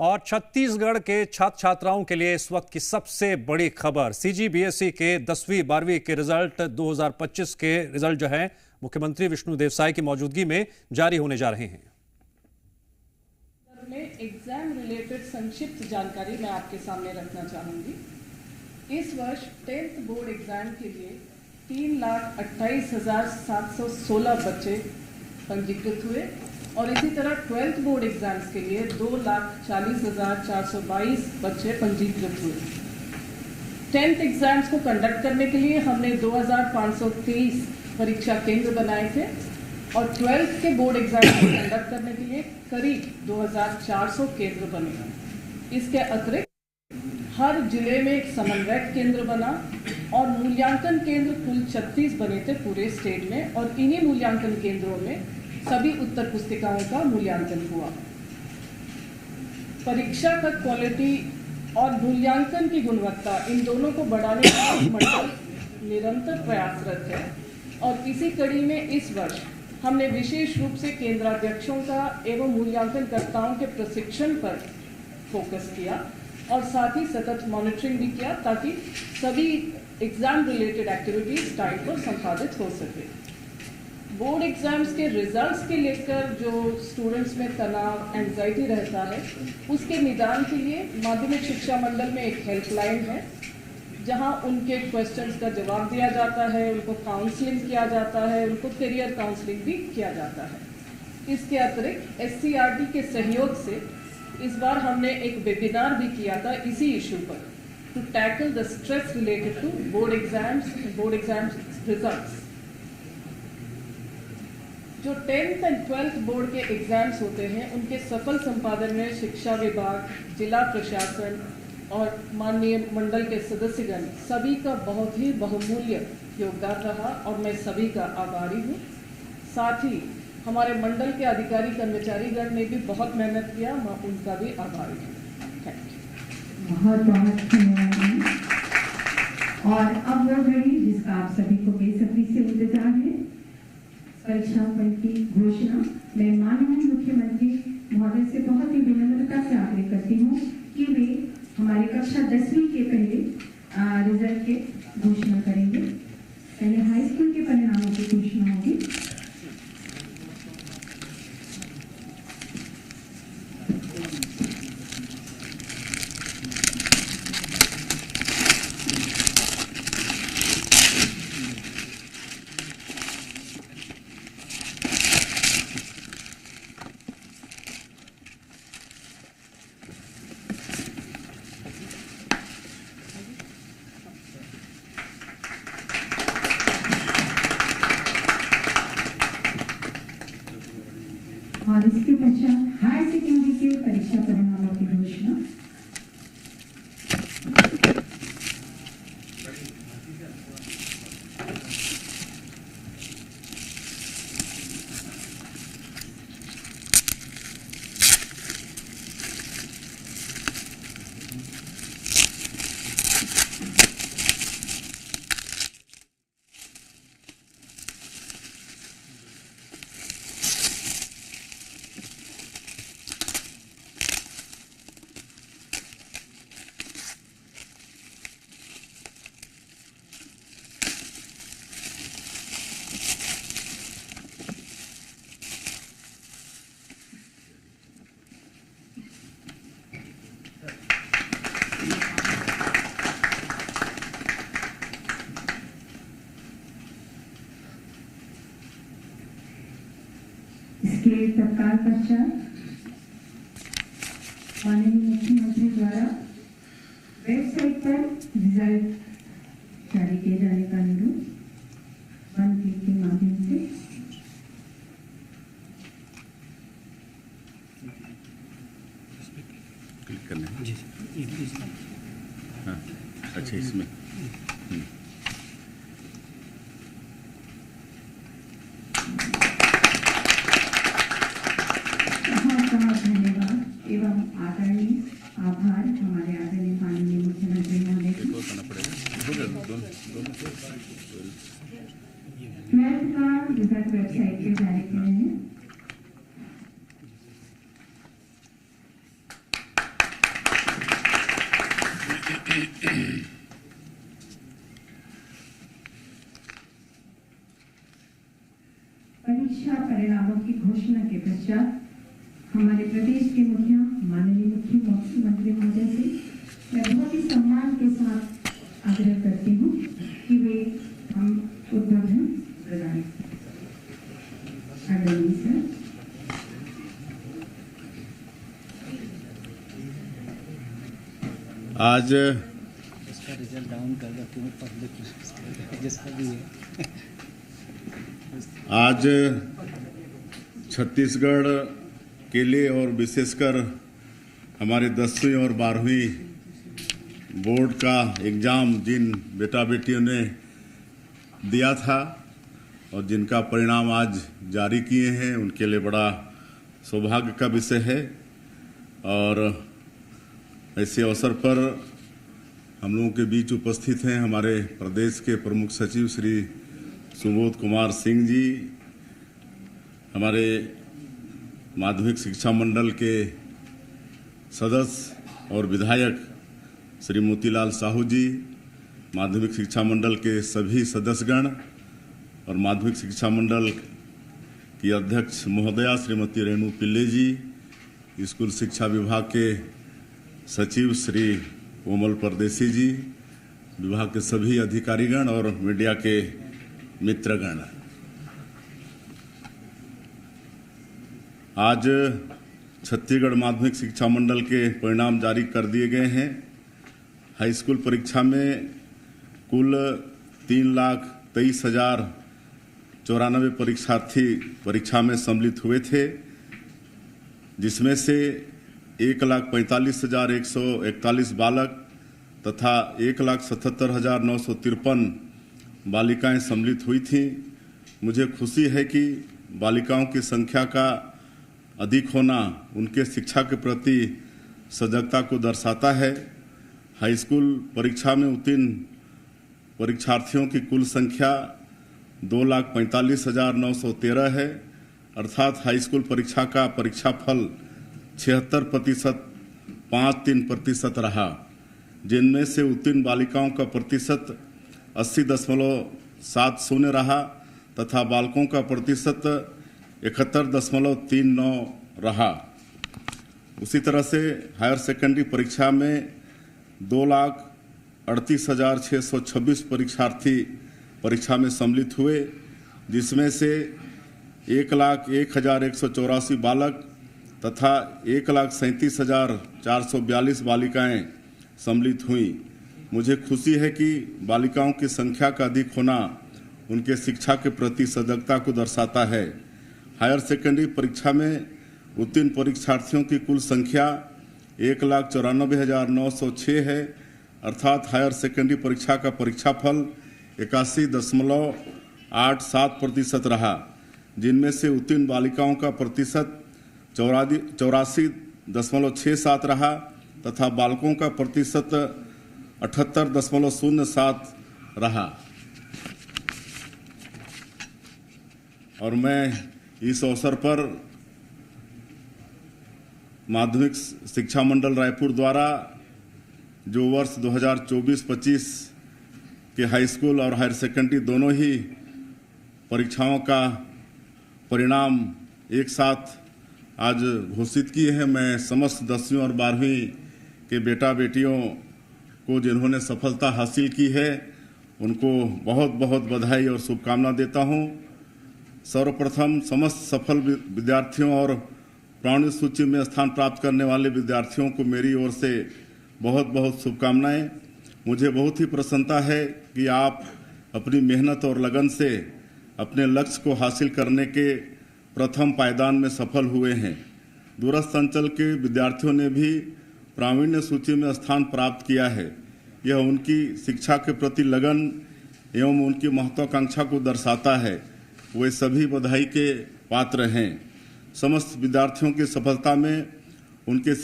और छत्तीसगढ़ के छात्र छात्राओं के लिए इस वक्त की सबसे बड़ी खबर, सीजीबीएसई के 10वीं 12वीं के रिजल्ट 2025 के रिजल्ट जो है मुख्यमंत्री विष्णुदेव साय की मौजूदगी में जारी होने जा रहे हैं। में एग्जाम रिलेटेड संक्षिप्त जानकारी मैं आपके सामने रखना चाहूंगी। इस वर्ष 10th बोर्ड एग्जाम के लिए 3,28,716 बच्चे पंजीकृत हुए और इसी तरह 12th बोर्ड एग्जाम्स के लिए 2,40,422 बच्चे पंजीकृत हुए। 10th एग्जाम्स को कंडक्ट करने के लिए हमने 2,523 परीक्षा केंद्र बनाए थे और 12th के बोर्ड एग्जाम को कंडक्ट करने के लिए करीब 2,400 केंद्र बने। इसके अतिरिक्त हर जिले में एक समन्वयक केंद्र बना और मूल्यांकन केंद्र कुल 36 बने थे पूरे स्टेट में और इन्हीं मूल्यांकन केंद्रों में सभी उत्तर पुस्तिकाओं का मूल्यांकन हुआ। परीक्षा का क्वालिटी और मूल्यांकन की गुणवत्ता इन दोनों को बढ़ाने का मंडल निरंतर प्रयासरत है और इसी कड़ी में इस वर्ष हमने विशेष रूप से केंद्राध्यक्षों का एवं मूल्यांकनकर्ताओं के प्रशिक्षण पर फोकस किया और साथ ही सतत मॉनिटरिंग भी किया ताकि सभी एग्जाम रिलेटेड एक्टिविटीज टाइम पर संपादित हो सके। बोर्ड एग्जाम्स के रिजल्ट्स के लेकर जो स्टूडेंट्स में तनाव, एंजाइटी रहता है, उसके निदान के लिए माध्यमिक शिक्षा मंडल में एक हेल्पलाइन है जहां उनके क्वेश्चंस का जवाब दिया जाता है, उनको काउंसलिंग किया जाता है, उनको करियर काउंसलिंग भी किया जाता है। इसके अतिरिक्त SCRT के सहयोग से इस बार हमने एक वेबिनार भी किया था इसी इशू पर, to tackle the stress related to board exams results. जो 10th एंड 12th बोर्ड के एग्जाम्स होते हैं उनके सफल संपादन में शिक्षा विभाग, जिला प्रशासन और माननीय मंडल के सदस्यगण सभी का बहुत ही बहुमूल्य योगदान रहा और मैं सभी का आभारी हूँ। साथ ही हमारे मंडल के अधिकारी कर्मचारीगण ने भी बहुत मेहनत किया, मैं उनका भी आभारी हूँ। Thank you. बहुत बहुत धन्यवाद। और अब वो घड़ी जिसका आप सभी को बेसब्री से इंतजार है, परीक्षा फल की घोषणा। मैं माननीय मुख्यमंत्री महोदय से बहुत ही विनम्रता से आग्रह करती हूँ कि वे हमारी कक्षा 10वीं के पहले रिजल्ट के घोषणा करेंगे। पहले हाई स्कूल के परिणामों की घोषणा होगी। और इसके पश्चात हायर सेकेंडरी के परीक्षा परिणामों की घोषणा। इसके तत्काल पश्चात माननीय मुख्यमंत्री द्वारा वेबसाइट पर रिजल्ट जारी किए जाने का अनुरोध 1 क्लिक के माध्यम से। क्लिक करना है जी। हाँ, अच्छा इसमें धन्यवाद एवं आदरणीय आभार हमारे आदरणीय माननीय मुख्यमंत्री महोदय। 12th का रिजल्ट वेबसाइट पे जारी किए हैं। परीक्षा परिणामों की घोषणा के पश्चात हमारे प्रदेश के मुखिया माननीय मुख्यमंत्री महोदय से मैं बहुत ही सम्मान के साथ आग्रह करती हूँ कि वे हम उद्बोधन प्रदान आदरणीय सर। आज इसका रिजल्ट डाउन कर दो क्यों पब्लिक जिसका भी है। आज छत्तीसगढ़ के लिए और विशेषकर हमारे 10वीं और 12वीं बोर्ड का एग्ज़ाम जिन बेटा बेटियों ने दिया था और जिनका परिणाम आज जारी किए हैं उनके लिए बड़ा सौभाग्य का विषय है। और ऐसे अवसर पर हम लोगों के बीच उपस्थित हैं हमारे प्रदेश के प्रमुख सचिव श्री सुबोध कुमार सिंह जी, हमारे माध्यमिक शिक्षा मंडल के सदस्य और विधायक श्री मोतीलाल साहू जी, माध्यमिक शिक्षा मंडल के सभी सदस्यगण और माध्यमिक शिक्षा मंडल की अध्यक्ष महोदया श्रीमती रेणु पिल्ले जी, स्कूल शिक्षा विभाग के सचिव श्री कोमल परदेसी जी, विभाग के सभी अधिकारीगण और मीडिया के मित्रगण। आज छत्तीसगढ़ माध्यमिक शिक्षा मंडल के परिणाम जारी कर दिए गए हैं। हाई स्कूल परीक्षा में कुल 3,23,094 परीक्षार्थी परीक्षा में सम्मिलित हुए थे, जिसमें से 1,45,141 बालक तथा 1,77,953 बालिकाएं सम्मिलित हुई थीं। मुझे खुशी है कि बालिकाओं की संख्या का अधिक होना उनके शिक्षा के प्रति सजगता को दर्शाता है। हाई स्कूल परीक्षा में उत्तीर्ण परीक्षार्थियों की कुल संख्या 2,45,913 है, अर्थात हाई स्कूल परीक्षा का परीक्षाफल 76.53% रहा, जिनमें से उत्तीर्ण बालिकाओं का प्रतिशत 80.70 रहा तथा बालकों का प्रतिशत 71.39 रहा। उसी तरह से हायर सेकेंडरी परीक्षा में 2,38,626 परीक्षार्थी परीक्षा में सम्मिलित हुए, जिसमें से 1,01,184 बालक तथा 1,37,442 बालिकाएं सम्मिलित हुईं। मुझे खुशी है कि बालिकाओं की संख्या का अधिक होना उनके शिक्षा के प्रति सजगता को दर्शाता है। हायर सेकेंडरी परीक्षा में उत्तीर्ण परीक्षार्थियों की कुल संख्या 1,94,906 है, अर्थात हायर सेकेंडरी परीक्षा का परीक्षाफल 81.87% रहा, जिनमें से उत्तीर्ण बालिकाओं का प्रतिशत 84.67 रहा तथा बालकों का प्रतिशत 78.07 रहा। और मैं इस अवसर पर माध्यमिक शिक्षा मंडल रायपुर द्वारा जो वर्ष 2024-25 के हाई स्कूल और हायर सेकेंडरी दोनों ही परीक्षाओं का परिणाम एक साथ आज घोषित किए हैं, मैं समस्त 10वीं और 12वीं के बेटा बेटियों को जिन्होंने सफलता हासिल की है उनको बहुत बहुत बधाई और शुभकामना देता हूं। सर्वप्रथम समस्त सफल विद्यार्थियों और प्राणिक सूची में स्थान प्राप्त करने वाले विद्यार्थियों को मेरी ओर से बहुत बहुत शुभकामनाएं। मुझे बहुत ही प्रसन्नता है कि आप अपनी मेहनत और लगन से अपने लक्ष्य को हासिल करने के प्रथम पायदान में सफल हुए हैं। दूरस्थ अंचल के विद्यार्थियों ने भी प्रावीण्य सूची में स्थान प्राप्त किया है। यह उनकी शिक्षा के प्रति लगन एवं उनकी महत्वाकांक्षा को दर्शाता है। वे सभी बधाई के पात्र हैं। समस्त विद्यार्थियों की सफलता में उनके